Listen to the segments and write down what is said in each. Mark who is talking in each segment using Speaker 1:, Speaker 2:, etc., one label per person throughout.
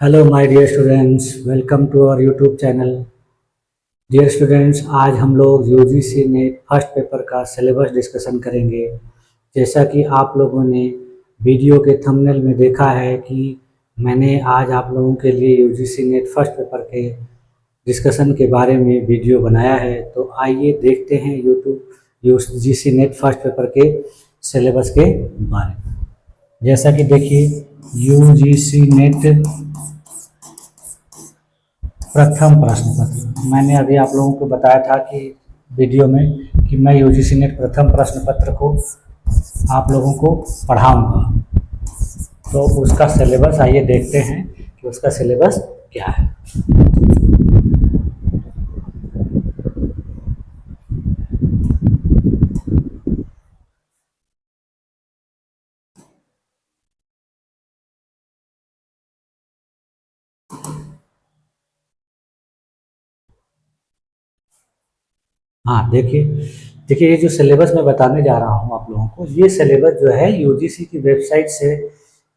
Speaker 1: Hello my dear students, welcome to our YouTube channel. Dear students, आज हम लोग UGC NET first paper का syllabus discussion करेंगे। जैसा कि आप लोगों ने वीडियो के थंबनेल में देखा है कि मैंने आज आप लोगों के लिए यूजीसी नेट फर्स्ट पेपर के डिस्कशन के बारे में वीडियो बनाया है। तो आइए देखते हैं यूजीसी नेट फर्स्ट पेपर के सिलेबस के बारे में। जैसा कि देखिए, यूजीसी नेट प्रथम प्रश्न पत्र मैंने अभी आप लोगों को बताया था कि वीडियो में कि मैं यूजीसी नेट प्रथम प्रश्न पत्र को आप लोगों को पढ़ाऊंगा। तो उसका सिलेबस आइए देखते हैं कि उसका सिलेबस क्या है। हाँ, देखिए देखिए, ये जो सिलेबस मैं बताने जा रहा हूँ आप लोगों को, ये सिलेबस जो है यूजीसी की वेबसाइट से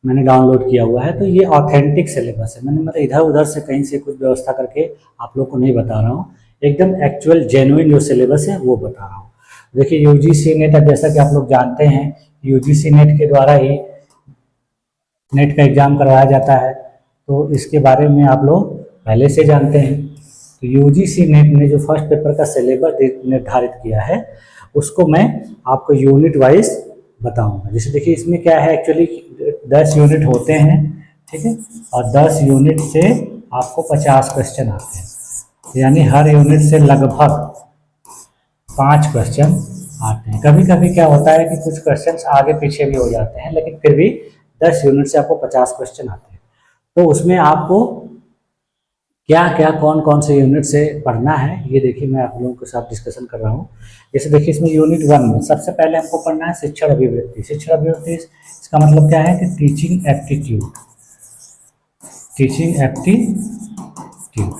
Speaker 1: मैंने डाउनलोड किया हुआ है। तो ये ऑथेंटिक सिलेबस है। मैंने मतलब इधर उधर से कहीं से कुछ व्यवस्था करके आप लोग को नहीं बता रहा हूँ। एकदम एक्चुअल जेन्युइन जो सिलेबस है वो बता रहा हूँ। देखिए, यूजीसी नेट, जैसा कि आप लोग जानते हैं, यूजीसी नेट के द्वारा ही नेट का एग्ज़ाम करवाया जाता है। तो इसके बारे में आप लोग पहले से जानते हैं। तो यूजीसी नेट ने जो फर्स्ट पेपर का सिलेबस निर्धारित किया है उसको मैं आपको यूनिट वाइज बताऊंगा। जैसे देखिए, इसमें क्या है, एक्चुअली 10 यूनिट होते हैं, ठीक है, और 10 यूनिट से आपको 50 क्वेश्चन आते हैं। यानी हर यूनिट से लगभग 5 क्वेश्चन आते हैं। कभी कभी क्या होता है कि कुछ क्वेश्चन आगे पीछे भी हो जाते हैं, लेकिन फिर भी 10 यूनिट से आपको 50 क्वेश्चन आते हैं। तो उसमें आपको क्या क्या कौन कौन से यूनिट से पढ़ना है, ये देखिए मैं आप लोगों के साथ डिस्कशन कर रहा हूँ। जैसे देखिए, इसमें यूनिट 1 में सबसे पहले हमको पढ़ना है शिक्षण अभिवृत्ति। शिक्षण अभिवृत्ति इसका मतलब क्या है कि टीचिंग एप्टीट्यूड। टीचिंग एप्टीट्यूड,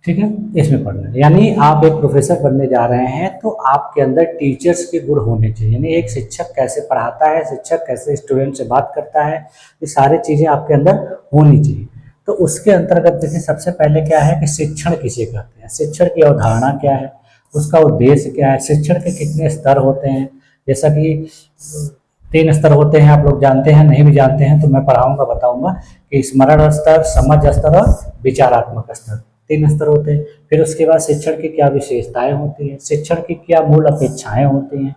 Speaker 1: ठीक है, इसमें पढ़ना है। यानी आप एक प्रोफेसर बनने जा रहे हैं तो आपके अंदर टीचर्स के गुण होने चाहिए। यानी एक शिक्षक कैसे पढ़ाता है, शिक्षक कैसे स्टूडेंट से बात करता है, ये सारी चीज़ें आपके अंदर होनी चाहिए। तो उसके अंतर्गत देखिए, सबसे पहले क्या है कि शिक्षण किसे कहते हैं, शिक्षण की अवधारणा क्या है, उसका उद्देश्य क्या है, शिक्षण के कितने स्तर होते हैं। जैसा कि 3 स्तर होते हैं, आप लोग जानते हैं, नहीं भी जानते हैं तो मैं पढ़ाऊंगा, बताऊंगा कि स्मरण स्तर, समझ स्तर और विचारात्मक स्तर, 3 स्तर होते हैं। फिर उसके बाद शिक्षण की क्या विशेषताएं होती हैं, शिक्षण की क्या मूल अपेक्षाएं होती हैं।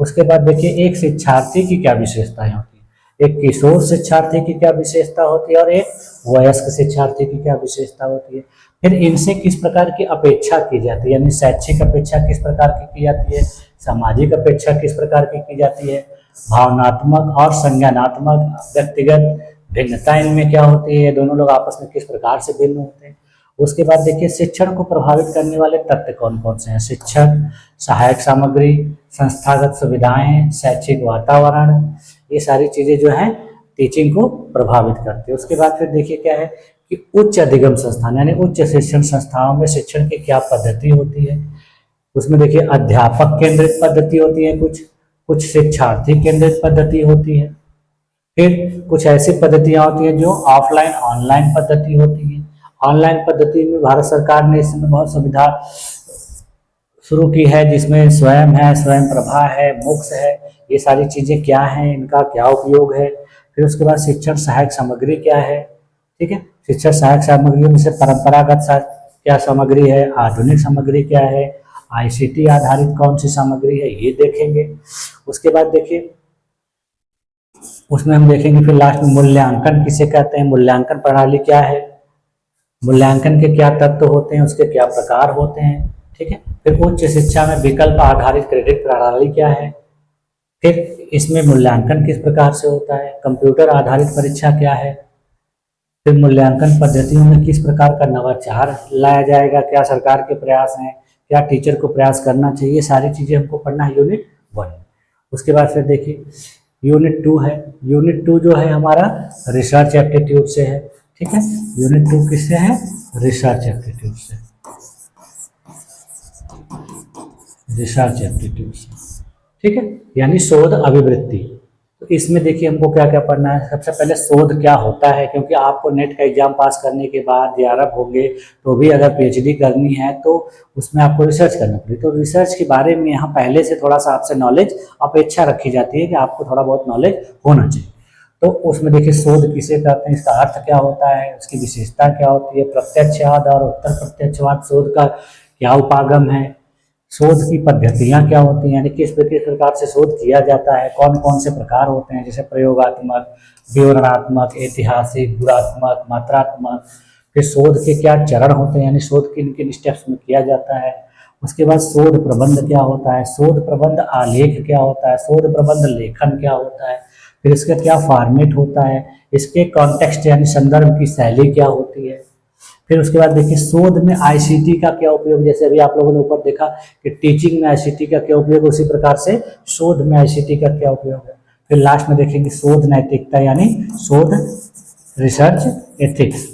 Speaker 1: उसके बाद देखिए, एक शिक्षार्थी की क्या विशेषताएं होती हैं, एक किशोर शिक्षार्थी की क्या विशेषता होती है और एक वयस्क शिक्षार्थी की क्या विशेषता होती है। फिर इनसे किस प्रकार की अपेक्षा की जाती है, यानी शैक्षिक अपेक्षा किस प्रकार की जाती है, सामाजिक अपेक्षा किस प्रकार की जाती है, भावनात्मक और संज्ञानात्मक व्यक्तिगत भिन्नता इनमें क्या होती है, दोनों लोग आपस में किस प्रकार से भिन्न होते हैं। उसके बाद देखिए, शिक्षण को प्रभावित करने वाले तत्व कौन कौन से हैं, शिक्षक, सहायक सामग्री, संस्थागत सुविधाएं, शैक्षिक वातावरण, ये सारी चीज़ें जो हैं टीचिंग को प्रभावित करती है। उसके बाद फिर देखिए क्या है कि उच्च अधिगम संस्थान, यानी उच्च शिक्षण संस्थाओं में शिक्षण की क्या पद्धति होती है। उसमें देखिए, अध्यापक केंद्रित पद्धति होती है, कुछ कुछ शिक्षार्थी केंद्रित पद्धति होती है। फिर कुछ ऐसी पद्धतियां होती हैं जो ऑफलाइन ऑनलाइन पद्धति होती है। ऑनलाइन पद्धति में भारत सरकार ने इसमें बहुत सुविधा शुरू की है, जिसमें स्वयं है, स्वयं प्रभा है, मुक्स है। ये सारी चीज़ें क्या हैं, इनका क्या उपयोग है। फिर उसके बाद शिक्षण सहायक सामग्री क्या है, ठीक है, शिक्षण सहायक सामग्री में से परंपरागत क्या सामग्री है, आधुनिक सामग्री क्या है, आईसीटी आधारित कौन सी सामग्री है, ये देखेंगे। उसके बाद देखिए, उसमें हम देखेंगे फिर लास्ट में मूल्यांकन किसे कहते हैं, मूल्यांकन प्रणाली क्या है, मूल्यांकन के क्या तत्व होते हैं, उसके क्या प्रकार होते हैं, ठीक है। फिर उच्च शिक्षा में विकल्प आधारित क्रेडिट प्रणाली क्या है, फिर इसमें मूल्यांकन किस प्रकार से होता है, कंप्यूटर आधारित परीक्षा क्या है, फिर मूल्यांकन पद्धतियों में किस प्रकार का नवाचार लाया जाएगा, क्या सरकार के प्रयास हैं, क्या टीचर को प्रयास करना चाहिए, सारी चीज़ें हमको पढ़ना है यूनिट 1। उसके बाद फिर देखिए, यूनिट 2 है। यूनिट 2 जो है हमारा रिसर्च एप्टीट्यूड से है, ठीक है। यूनिट 2 किससे है, रिसर्च एप्टीट्यूड से, रिसर्च एप्टीट्यूड से, ठीक है, यानी शोध अभिवृत्ति। तो इसमें देखिए हमको क्या क्या पढ़ना है। सबसे पहले शोध क्या होता है, क्योंकि आपको नेट का एग्जाम पास करने के बाद DRF होंगे तो भी अगर PhD करनी है तो उसमें आपको रिसर्च करना पड़ेगी। तो रिसर्च के बारे में यहाँ पहले से थोड़ा सा आपसे नॉलेज अपेक्षा रखी जाती है कि आपको थोड़ा बहुत नॉलेज होना चाहिए। तो उसमें देखिए शोध किसे कहते हैं, इसका अर्थ क्या होता है, उसकी विशेषता क्या होती है, प्रत्यक्षवाद और उत्तर प्रत्यक्षवाद शोध का क्या उपागम है, शोध की पद्धतियाँ क्या होती हैं, यानी किस प्रकार से शोध किया जाता है, कौन कौन से प्रकार होते हैं, जैसे प्रयोगात्मक, विवरणात्मक, ऐतिहासिक, गुणात्मक, मात्रात्मक। फिर शोध के क्या चरण होते हैं, यानी शोध किन किन स्टेप्स में किया जाता है। उसके बाद शोध प्रबंध क्या होता है, शोध प्रबंध आलेख क्या होता है, शोध प्रबंध लेखन क्या होता है, फिर इसका क्या फॉर्मेट होता है, इसके कॉन्टेक्स्ट यानी संदर्भ की शैली क्या होती है। फिर उसके बाद देखिए शोध में ICT का क्या उपयोग, जैसे अभी आप लोगों ने ऊपर देखा कि टीचिंग में ICT का क्या उपयोग, उसी प्रकार से शोध में ICT का क्या उपयोग है। फिर लास्ट में देखेंगे शोध नैतिकता यानी शोध रिसर्च एथिक्स,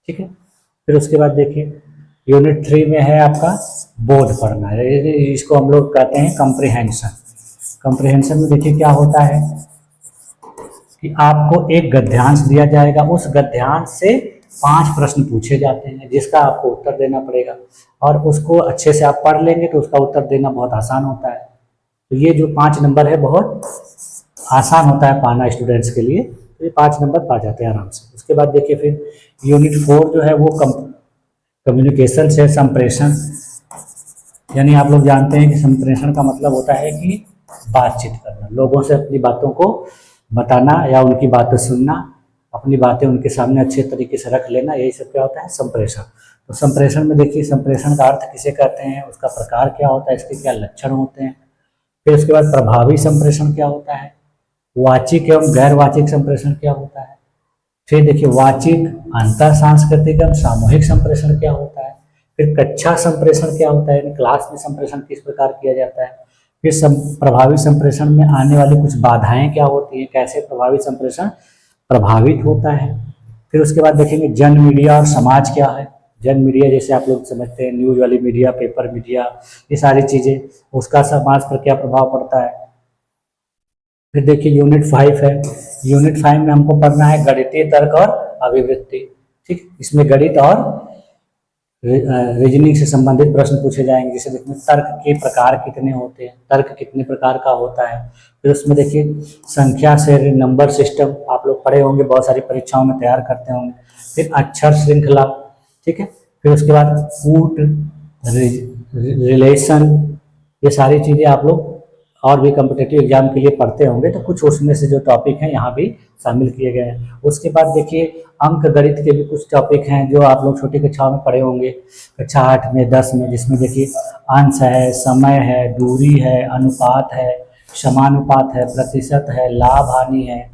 Speaker 1: ठीक है। फिर उसके बाद देखिए यूनिट 3 में है आपका बोध पढ़ना है, इसको हम लोग कहते हैं कंप्रीहेंशन। कंप्रीहेंशन में देखिए क्या होता है कि आपको एक गद्यांश दिया जाएगा, उस गद्यांश से 5 प्रश्न पूछे जाते हैं जिसका आपको उत्तर देना पड़ेगा, और उसको अच्छे से आप पढ़ लेंगे तो उसका उत्तर देना बहुत आसान होता है। तो ये जो 5 नंबर है बहुत आसान होता है पाना स्टूडेंट्स के लिए, तो ये 5 नंबर पा जाते हैं आराम से। उसके बाद देखिए फिर यूनिट 4 जो है वो कम्युनिकेशन से संप्रेषण, यानी आप लोग जानते हैं कि संप्रेषण का मतलब होता है कि बातचीत करना, लोगों से अपनी बातों को बताना या उनकी बातें सुनना, अपनी बातें उनके सामने अच्छे तरीके से रख लेना, यही सब क्या होता है संप्रेषण। तो संप्रेषण में देखिए संप्रेषण का अर्थ किसे कहते हैं, उसका प्रकार क्या होता है, इसके क्या लक्षण होते हैं। फिर उसके बाद प्रभावी संप्रेषण क्या होता है, वाचिक एवं गैर वाचिक संप्रेषण क्या होता है। फिर देखिए वाचिक, अंतर सांस्कृतिक एवं सामूहिक संप्रेषण क्या होता है। फिर कक्षा संप्रेषण क्या होता है, यानी क्लास में संप्रेषण किस प्रकार किया जाता है। फिर प्रभावी संप्रेषण में आने वाली कुछ बाधाएं क्या होती हैं, कैसे प्रभावी संप्रेषण प्रभावित होता है। फिर उसके बाद देखेंगे जन मीडिया और समाज क्या है। जन मीडिया जैसे आप लोग समझते हैं न्यूज़ वाली मीडिया, पेपर मीडिया, ये सारी चीज़ें, उसका समाज पर क्या प्रभाव पड़ता है। फिर देखिए यूनिट 5 है, यूनिट 5 में हमको पढ़ना है गणितीय तर्क और अभिवृत्ति, ठीक। इसमें गणित और रीजनिंग से संबंधित प्रश्न पूछे जाएंगे, जैसे देखिए तर्क के प्रकार कितने होते हैं, तर्क कितने प्रकार का होता है। फिर उसमें देखिए संख्या से नंबर सिस्टम आप लोग पढ़े होंगे, बहुत सारी परीक्षाओं में तैयार करते होंगे। फिर अक्षर श्रृंखला, ठीक है। फिर उसके बाद कूट, रिलेशन, ये सारी चीज़ें आप लोग और भी कॉम्पिटिटिव एग्जाम के लिए पढ़ते होंगे, तो कुछ उसमें से जो टॉपिक हैं यहाँ भी शामिल किए गए हैं। उसके बाद देखिए अंक गणित के भी कुछ टॉपिक हैं जो आप लोग छोटी कक्षाओं में पढ़े होंगे, कक्षा 8 में, 10 में, जिसमें देखिए अंश है, समय है, दूरी है, अनुपात है, समानुपात है, प्रतिशत है, लाभ हानि है,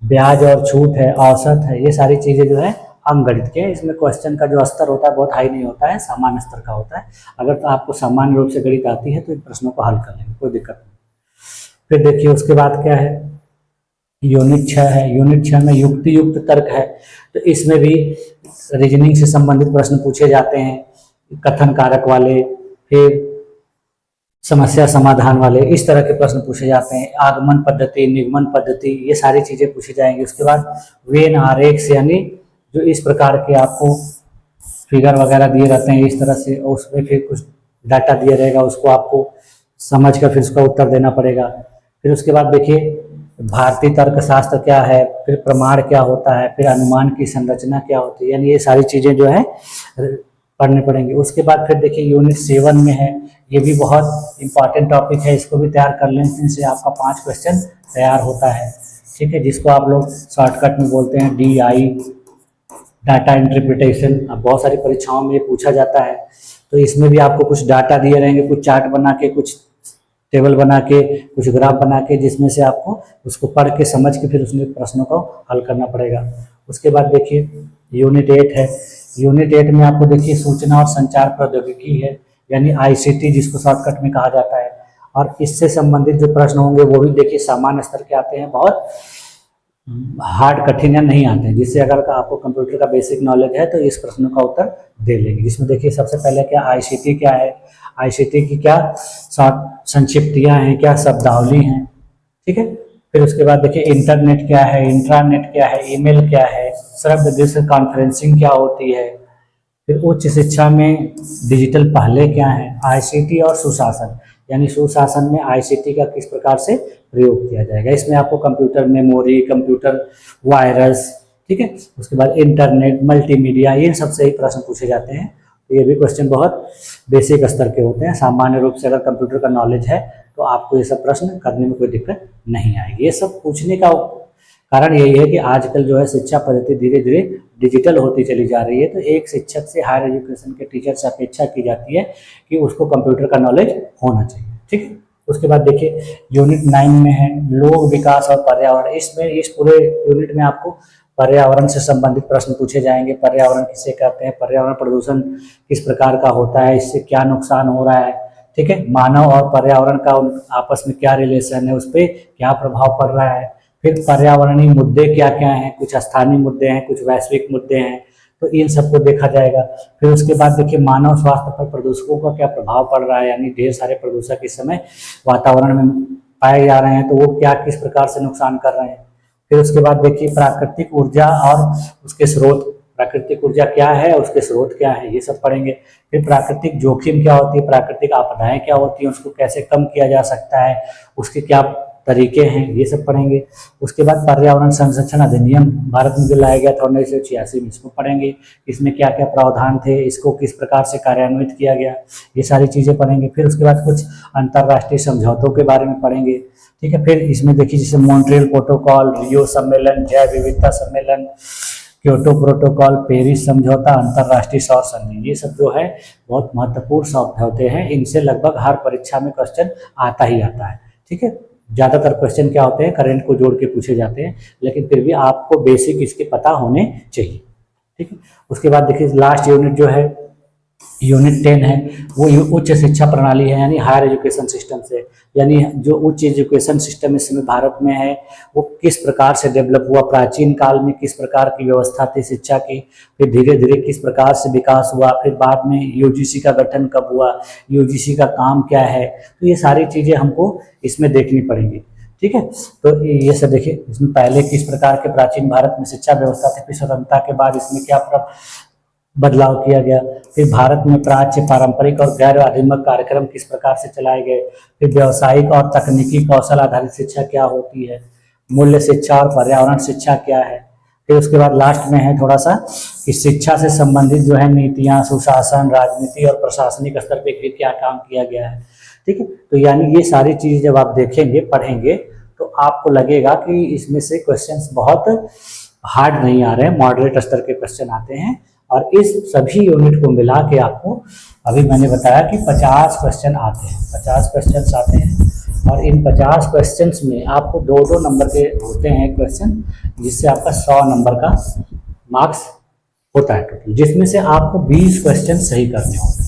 Speaker 1: ब्याज और छूट है, औसत है, ये सारी चीज़ें जो है अंक गणित के। इसमें क्वेश्चन का जो स्तर होता है बहुत हाई नहीं होता है, सामान्य स्तर का होता है। अगर तो आपको सामान्य रूप से गणित आती है तो इन प्रश्नों को हल कर लेंगे, कोई दिक्कत नहीं। फिर देखिए उसके बाद क्या है, यूनिट 6 है। यूनिट 6 में युक्ति युक्त तर्क है, तो इसमें भी रीजनिंग से संबंधित प्रश्न पूछे जाते हैं, कथन कारक वाले, फिर समस्या समाधान वाले, इस तरह के प्रश्न पूछे जाते हैं। आगमन पद्धति, निगमन पद्धति, ये सारी चीज़ें पूछी जाएंगी। उसके बाद वेन आरेख से, यानी जो इस प्रकार के आपको फिगर वगैरह दिए रहते हैं इस तरह से, और उसमें फिर कुछ डाटा दिया रहेगा, उसको आपको समझ कर फिर उसका उत्तर देना पड़ेगा। फिर उसके बाद देखिए भारतीय तर्कशास्त्र क्या है, फिर प्रमाण क्या होता है, फिर अनुमान की संरचना क्या होती है, यानी ये सारी चीज़ें जो है पढ़ने पड़ेंगे। उसके बाद फिर देखिए यूनिट 7 में है, ये भी बहुत इंपॉर्टेंट टॉपिक है, इसको भी तैयार कर लें, इनसे आपका 5 क्वेश्चन तैयार होता है, ठीक है, जिसको आप लोग शॉर्टकट में बोलते हैं DI, डाटा इंटरप्रिटेशन। अब बहुत सारी परीक्षाओं में ये पूछा जाता है, तो इसमें भी आपको कुछ डाटा दिए रहेंगे, कुछ चार्ट बना के, कुछ टेबल बना के, कुछ ग्राफ बना के, जिसमें से आपको उसको पढ़ के समझ के फिर उसमें प्रश्नों को हल करना पड़ेगा। उसके बाद देखिए यूनिट 8 है। यूनिट 8 में आपको देखिए सूचना और संचार प्रौद्योगिकी है, यानी ICT जिसको शॉर्टकट में कहा जाता है, और इससे संबंधित जो प्रश्न होंगे वो भी देखिए सामान्य स्तर के आते हैं, बहुत हार्ड कठिन या नहीं आते हैं, जिससे अगर आपको कंप्यूटर का बेसिक नॉलेज है तो इस प्रश्नों का उत्तर दे लेंगे। जिसमें देखिए सबसे पहले क्या ICT क्या है, ICT की क्या संक्षिप्तियाँ हैं, क्या शब्दावली हैं, ठीक है। फिर उसके बाद देखिए इंटरनेट क्या है, इंट्रानेट क्या है, ईमेल क्या है, सर्व दृश्य कॉन्फ्रेंसिंग क्या होती है। फिर उच्च शिक्षा में डिजिटल पहले क्या है, आईसीटी और सुशासन, यानी सुशासन में आईसीटी का किस प्रकार से प्रयोग किया जाएगा। इसमें आपको कंप्यूटर मेमोरी, कंप्यूटर वायरस, ठीक है, उसके बाद इंटरनेट, मल्टीमीडिया, ये सबसे ही प्रश्न पूछे जाते हैं। तो ये भी क्वेश्चन बहुत बेसिक स्तर के होते हैं। सामान्य रूप से अगर कंप्यूटर का नॉलेज है तो आपको ये सब प्रश्न करने में कोई दिक्कत नहीं आएगी। ये सब पूछने का कारण यही है कि आजकल जो है शिक्षा पद्धति धीरे धीरे डिजिटल होती चली जा रही है। तो एक शिक्षक से हायर एजुकेशन के टीचर से अपेक्षा की जाती है कि उसको कंप्यूटर का नॉलेज होना चाहिए, ठीक है। उसके बाद देखिए यूनिट 9 में है लोक विकास और पर्यावरण। इसमें इस पूरे यूनिट में आपको पर्यावरण से संबंधित प्रश्न पूछे जाएंगे। पर्यावरण किसे कहते हैं, पर्यावरण प्रदूषण किस प्रकार का होता है, इससे क्या नुकसान हो रहा है, ठीक है, मानव और पर्यावरण का आपस में क्या रिलेशन है, उस पर क्या प्रभाव पड़ रहा है। फिर पर्यावरणीय मुद्दे क्या क्या हैं, कुछ स्थानीय मुद्दे हैं, कुछ वैश्विक मुद्दे हैं, तो इन सबको देखा जाएगा। फिर उसके बाद देखिए मानव स्वास्थ्य पर प्रदूषकों का क्या प्रभाव पड़ रहा है, यानी ढेर सारे प्रदूषक इस समय वातावरण में पाए जा रहे हैं, तो वो क्या किस प्रकार से नुकसान कर रहे हैं। फिर उसके बाद देखिए प्राकृतिक ऊर्जा और उसके स्रोत, प्राकृतिक ऊर्जा क्या है, उसके स्रोत क्या है, ये सब पढ़ेंगे। फिर प्राकृतिक जोखिम क्या होती है, प्राकृतिक आपदाएं क्या होती हैं, उसको कैसे कम किया जा सकता है, उसके क्या तरीके हैं, ये सब पढ़ेंगे। उसके बाद पर्यावरण संरक्षण अधिनियम भारत में जो लाया गया था 1986 में, इसको पढ़ेंगे। इसमें क्या क्या प्रावधान थे, इसको किस प्रकार से कार्यान्वित किया गया, ये सारी चीज़ें पढ़ेंगे। फिर उसके बाद कुछ अंतर्राष्ट्रीय समझौतों के बारे में पढ़ेंगे, ठीक है। फिर इसमें देखिए जैसे मॉन्ट्रियल प्रोटोकॉल, रियो सम्मेलन, जैव विविधता सम्मेलन, क्योटो प्रोटोकॉल, पेरिस समझौता, अंतर्राष्ट्रीय सौर संधि, ये सब जो है बहुत महत्वपूर्ण समझौते हैं। इनसे लगभग हर परीक्षा में क्वेश्चन आता ही आता है, ठीक है। ज़्यादातर क्वेश्चन क्या होते हैं, करंट को जोड़ के पूछे जाते हैं, लेकिन फिर भी आपको बेसिक इसके पता होने चाहिए, ठीक है। उसके बाद देखिए लास्ट यूनिट जो है यूनिट 10 है, वो उच्च शिक्षा प्रणाली है, यानी हायर एजुकेशन सिस्टम से, यानी जो उच्च एजुकेशन सिस्टम इस समय भारत में है वो किस प्रकार से डेवलप हुआ, प्राचीन काल में किस प्रकार की व्यवस्था थी शिक्षा की, फिर धीरे धीरे किस प्रकार से विकास हुआ, फिर बाद में यूजीसी का गठन कब हुआ, यूजीसी का काम क्या है, तो ये सारी चीज़ें हमको इसमें देखनी पड़ेंगी, ठीक है। तो ये सब देखिए इसमें पहले किस प्रकार के प्राचीन भारत में शिक्षा व्यवस्था थी, फिर स्वतंत्रता के बाद इसमें क्या बदलाव किया गया, फिर भारत में प्राच्य, पारंपरिक और गैर आधुनिक कार्यक्रम किस प्रकार से चलाए गए, फिर व्यावसायिक और तकनीकी कौशल आधारित शिक्षा क्या होती है, मूल्य शिक्षा और पर्यावरण शिक्षा क्या है। फिर उसके बाद लास्ट में है थोड़ा सा कि शिक्षा से संबंधित जो है नीतियाँ, सुशासन, राजनीति और प्रशासनिक स्तर पर फिर क्या काम किया गया है, ठीक है। तो यानी ये सारी चीज़ जब आप देखेंगे, पढ़ेंगे, तो आपको लगेगा कि इसमें से क्वेश्चंस बहुत हार्ड नहीं आ रहे हैं, मॉडरेट स्तर के क्वेश्चन आते हैं। और इस सभी यूनिट को मिला के आपको अभी मैंने बताया कि 50 क्वेश्चन आते हैं, 50 क्वेश्चन आते हैं। और इन 50 क्वेश्चंस में आपको 2-2 नंबर के होते हैं क्वेश्चन, जिससे आपका 100 नंबर का मार्क्स होता है टोटल, जिसमें से आपको 20 क्वेश्चन सही करने होते हैं।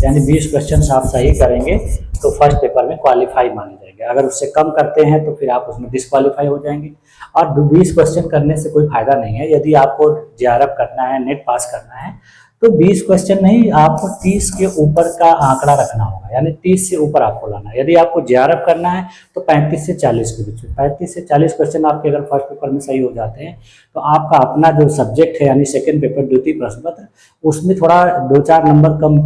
Speaker 1: यानी 20 क्वेश्चन आप सही करेंगे तो फर्स्ट पेपर में क्वालिफाई माने जाएंगे। अगर उससे कम करते हैं तो फिर आप उसमें डिस्क्वालीफाई हो जाएंगे। और 20 क्वेश्चन करने से कोई फायदा नहीं है। यदि आपको जेआरएफ करना है, नेट पास करना है, तो 20 क्वेश्चन नहीं, आपको 30 के ऊपर का आंकड़ा रखना होगा, यानी 30 से ऊपर आपको लाना है। यदि आपको जेआरएफ करना है तो 35 से 40 के बीच में, 35 से 40 क्वेश्चन आपके अगर फर्स्ट पेपर में सही हो जाते हैं तो आपका अपना जो सब्जेक्ट है, यानी सेकेंड पेपर द्वितीय प्रश्न पत्र, उसमें थोड़ा 2-4 नंबर कम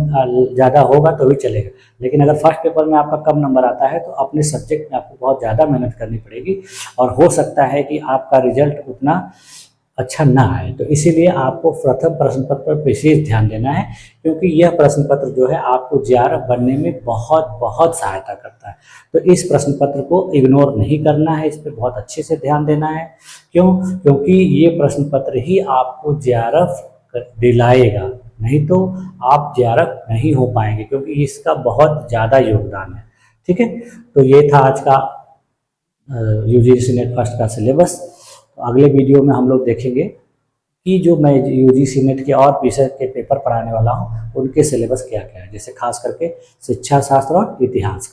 Speaker 1: ज़्यादा होगा तो भी चलेगा। लेकिन अगर फर्स्ट पेपर में आपका कम नंबर आता है तो अपने सब्जेक्ट में आपको बहुत ज़्यादा मेहनत करनी पड़ेगी, और हो सकता है कि आपका रिजल्ट उतना अच्छा ना आए। तो इसीलिए आपको प्रथम प्रश्न पत्र पर विशेष ध्यान देना है, क्योंकि यह प्रश्न पत्र जो है आपको जेआरएफ बनने में बहुत बहुत सहायता करता है। तो इस प्रश्न पत्र को इग्नोर नहीं करना है, इस पर बहुत अच्छे से ध्यान देना है। क्यों? क्योंकि ये प्रश्न पत्र ही आपको जेआरएफ दिलाएगा, नहीं तो आप जेआरएफ नहीं हो पाएंगे, क्योंकि इसका बहुत ज़्यादा योगदान है। ठीक है, तो ये था आज का यूजीसी नेट फर्स्ट का सिलेबस। तो अगले वीडियो में हम लोग देखेंगे कि जो मैं यूजीसी नेट के और विषय के पेपर पढ़ाने वाला हूँ उनके सिलेबस क्या क्या है, जैसे खास करके शिक्षा शास्त्र और इतिहास।